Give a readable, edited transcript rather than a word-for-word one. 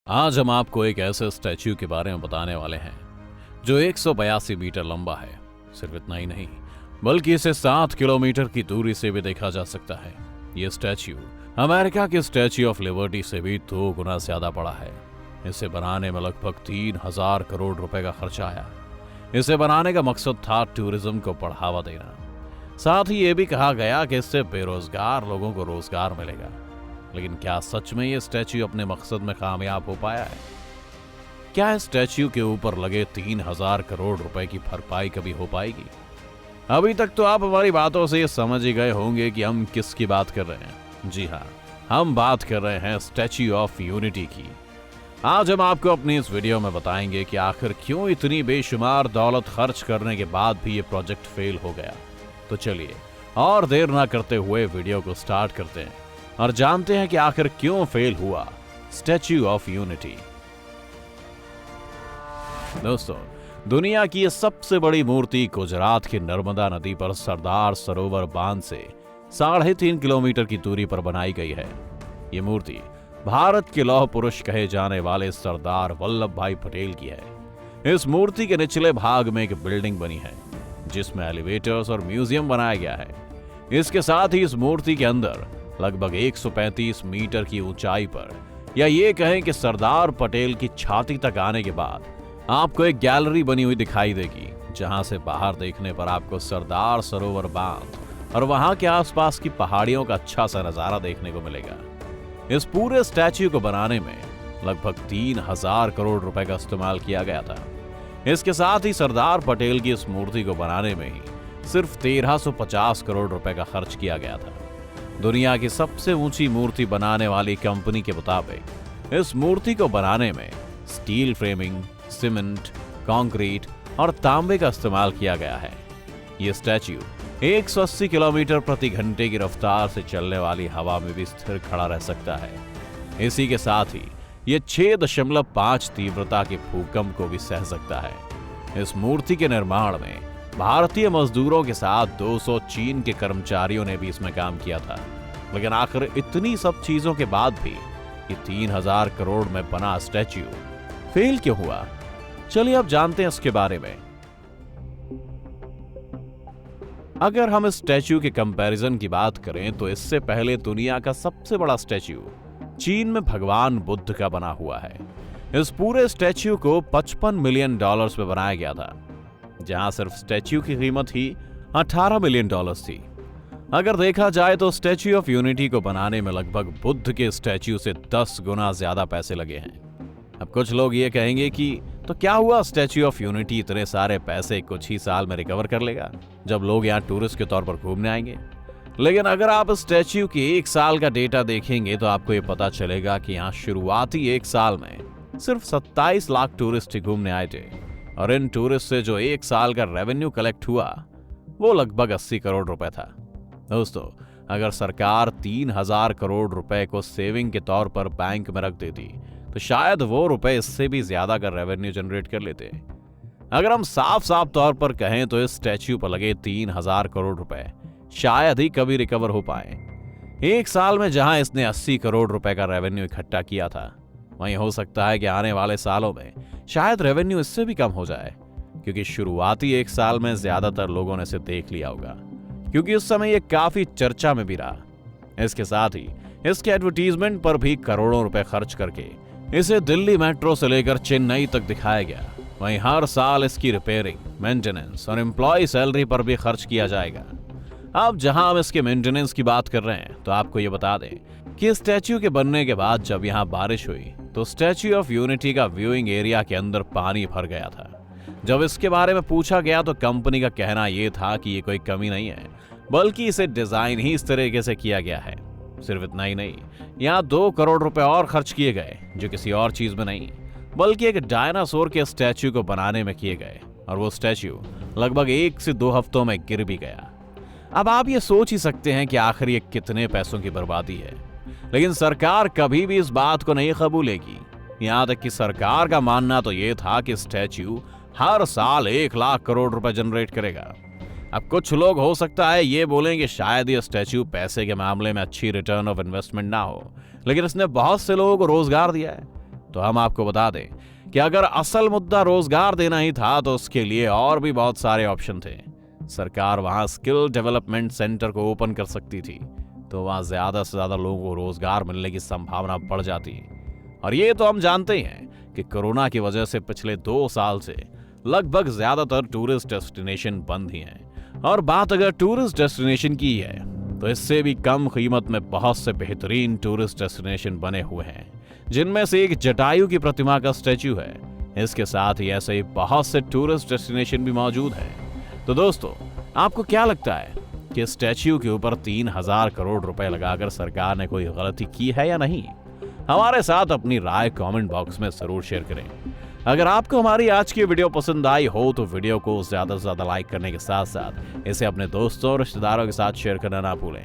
आज हम आपको एक ऐसे स्टैच्यू के बारे में बताने वाले हैं जो 182 मीटर लंबा है। सिर्फ इतना ही नहीं, बल्कि इसे 7 किलोमीटर की दूरी से भी देखा जा सकता है। ये स्टैच्यू अमेरिका के स्टैच्यू ऑफ लिबर्टी से भी 2 गुना ज्यादा बड़ा है। इसे बनाने में लगभग 3,000 करोड़ रुपए का खर्चा आया। इसे बनाने का मकसद था टूरिज्म को बढ़ावा देना। साथ ही ये भी कहा गया कि इससे बेरोजगार लोगों को रोजगार मिलेगा। लेकिन क्या सच में ये स्टैच्यू अपने मकसद में कामयाब हो पाया है? क्या इस स्टैच्यू के ऊपर लगे 3,000 करोड़ रुपए की भरपाई कभी हो पाएगी? अभी तक तो आप हमारी बातों से ये समझ ही गए होंगे कि हम किसकी बात कर रहे हैं। जी हाँ, हम बात कर रहे हैं स्टैच्यू ऑफ यूनिटी की। आज हम आपको अपनी इस वीडियो में बताएंगे कि आखिर क्यों इतनी बेशुमार दौलत खर्च करने के बाद भी ये प्रोजेक्ट फेल हो गया। तो चलिए और देर ना करते हुए वीडियो को स्टार्ट करते हैं और जानते हैं कि आखिर क्यों फेल हुआ स्टैच्यू ऑफ यूनिटी। दोस्तों, दुनिया की यह सबसे बड़ी मूर्ति गुजरात की नर्मदा नदी पर सरदार सरोवर बांध से 3.5 किलोमीटर की दूरी पर बनाई गई है। ये मूर्ति भारत के लौह पुरुष कहे जाने वाले सरदार वल्लभ भाई पटेल की है। इस मूर्ति के निचले भाग में एक बिल्डिंग बनी है जिसमें एलिवेटर्स और म्यूजियम बनाया गया है। इसके साथ ही इस मूर्ति के अंदर लगभग 135 मीटर की ऊंचाई पर, या ये कहें कि सरदार पटेल की छाती तक आने के बाद आपको एक गैलरी बनी हुई दिखाई देगी, जहां से बाहर देखने पर आपको सरदार सरोवर बांध और वहां के आसपास की पहाड़ियों का अच्छा सा नजारा देखने को मिलेगा। इस पूरे स्टैच्यू को बनाने में लगभग 3,000 करोड़ रुपए का इस्तेमाल किया गया था। इसके साथ ही सरदार पटेल की इस मूर्ति को बनाने में ही सिर्फ 1,350 करोड़ रुपए का खर्च किया गया था। दुनिया की सबसे ऊंची मूर्ति बनाने वाली कंपनी के मुताबिक इस मूर्ति को बनाने में स्टील फ्रेमिंग, सीमेंट, कंक्रीट और तांबे का इस्तेमाल किया गया है। यह स्टैच्यू 180 किलोमीटर प्रति घंटे की रफ्तार से चलने वाली हवा में भी स्थिर खड़ा रह सकता है। इसी के साथ ही यह 6.5 तीव्रता के भूकंप को भी सह सकता है। इस मूर्ति के निर्माण में भारतीय मजदूरों के साथ 200 चीन के कर्मचारियों ने भी इसमें काम किया था। लेकिन आखिर इतनी सब चीजों के बाद भी ये 3,000 करोड़ में बना स्टैच्यू फेल क्यों हुआ? चलिए अब जानते हैं इसके बारे में। अगर हम इस स्टैच्यू के कंपैरिजन की बात करें तो इससे पहले दुनिया का सबसे बड़ा स्टैच्यू चीन में भगवान बुद्ध का बना हुआ है। इस पूरे स्टैच्यू को $55 मिलियन में बनाया गया था, जहां सिर्फ स्टैच्यू की कीमत ही $18 मिलियन थी। अगर देखा जाए तो स्टैच्यू ऑफ यूनिटी को बनाने में लगभग बुद्ध के स्टैच्यू से 10 गुना ज्यादा पैसे लगे हैं। अब कुछ लोग ये कहेंगे कि तो क्या हुआ, स्टैच्यू ऑफ यूनिटी इतने सारे पैसे कुछ ही साल में रिकवर कर लेगा जब लोग यहाँ टूरिस्ट के तौर पर घूमने आएंगे। लेकिन अगर आप स्टैच्यू के 1 साल का डेटा देखेंगे तो आपको ये पता चलेगा कि यहाँ शुरुआती 1 साल में सिर्फ 27 लाख टूरिस्ट ही घूमने आए थे और इन टूरिस्ट से जो 1 साल का रेवेन्यू कलेक्ट हुआ वो लगभग 80 करोड़ रुपए था। दोस्तों, अगर सरकार 3,000 करोड़ रुपए को सेविंग के तौर पर बैंक में रख देती तो शायद वो रुपए इससे भी ज्यादा का रेवेन्यू जनरेट कर लेते। अगर हम साफ साफ तौर पर कहें तो इस स्टैच्यू पर लगे 3,000 करोड़ रुपए शायद ही कभी रिकवर हो पाए। 1 साल में जहां इसने 80 करोड़ रुपए का रेवेन्यू इकट्ठा किया था, वहीं हो सकता है कि आने वाले सालों में शायद रेवेन्यू इससे भी कम हो जाए, क्योंकि शुरुआती 1 साल में ज्यादातर लोगों ने इसे देख लिया होगा, क्योंकि उस समय यह काफी चर्चा में भी रहा। इसके साथ ही इसके एडवर्टीजमेंट पर भी करोड़ों रुपए खर्च करके इसे दिल्ली मेट्रो से लेकर चेन्नई तक दिखाया गया। वहीं हर साल इसकी रिपेयरिंग, मेंटेनेंस और एम्प्लॉय सैलरी पर भी खर्च किया जाएगा। अब जहां हम इसके मेंटेनेंस की बात कर रहे हैं तो आपको ये बता दें कि स्टैच्यू के बनने के बाद जब यहाँ बारिश हुई तो स्टैच्यू ऑफ यूनिटी का व्यूइंग एरिया के अंदर पानी भर गया था। जब इसके बारे में पूछा गया तो कंपनी का कहना यह था कि ये कोई कमी नहीं है, बल्कि इसे डिजाइन ही इस तरीके से किया गया है। सिर्फ इतना ही नहीं, यहाँ 2 करोड़ रुपए और खर्च किए गए, जो किसी और चीज में नहीं बल्कि एक डायनासोर के स्टैच्यू को बनाने में किए गए, और वो स्टैच्यू लगभग 1 से 2 हफ्तों में गिर भी गया। अब आप ये सोच ही सकते हैं कि आखिर ये कितने पैसों की बर्बादी है। लेकिन सरकार कभी भी इस बात को नहीं कबूलेगी। यहाँ तक कि सरकार का मानना तो ये था कि स्टैच्यू हर साल 1 लाख करोड़ रुपए जनरेट करेगा। अब कुछ लोग हो सकता है ये बोलें कि शायद ये स्टैच्यू पैसे के मामले में अच्छी रिटर्न ऑफ इन्वेस्टमेंट ना हो, लेकिन इसने बहुत से लोगों को रोजगार दिया है। तो हम आपको बता दें कि अगर असल मुद्दा रोजगार देना ही था तो उसके लिए और भी बहुत सारे ऑप्शन थे। सरकार वहां स्किल डेवलपमेंट सेंटर को ओपन कर सकती थी, तो वहां ज्यादा से ज्यादा लोगों को रोजगार मिलने की संभावना बढ़ जाती। और ये तो हम जानते ही हैं कि कोरोना की वजह से पिछले 2 साल से लगभग ज्यादातर टूरिस्ट डेस्टिनेशन बंद ही हैं। और बात अगर टूरिस्ट डेस्टिनेशन की है तो इससे भी कम कीमत में बहुत से बेहतरीन टूरिस्ट डेस्टिनेशन बने हुए हैं, जिनमें से एक जटायु की प्रतिमा का स्टैच्यू है। इसके साथ ही ऐसे ही बहुत से टूरिस्ट डेस्टिनेशन भी मौजूद हैं। तो दोस्तों, आपको क्या लगता है कि स्टैच्यू के ऊपर 3000 करोड़ रुपए लगाकर सरकार ने कोई गलती की है या नहीं? हमारे साथ अपनी राय कमेंट बॉक्स में जरूर शेयर करें। अगर आपको हमारी आज की वीडियो पसंद आई हो तो वीडियो को ज्यादा से ज्यादा लाइक करने के साथ साथ इसे अपने दोस्तों और रिश्तेदारों के साथ शेयर करना ना भूलें।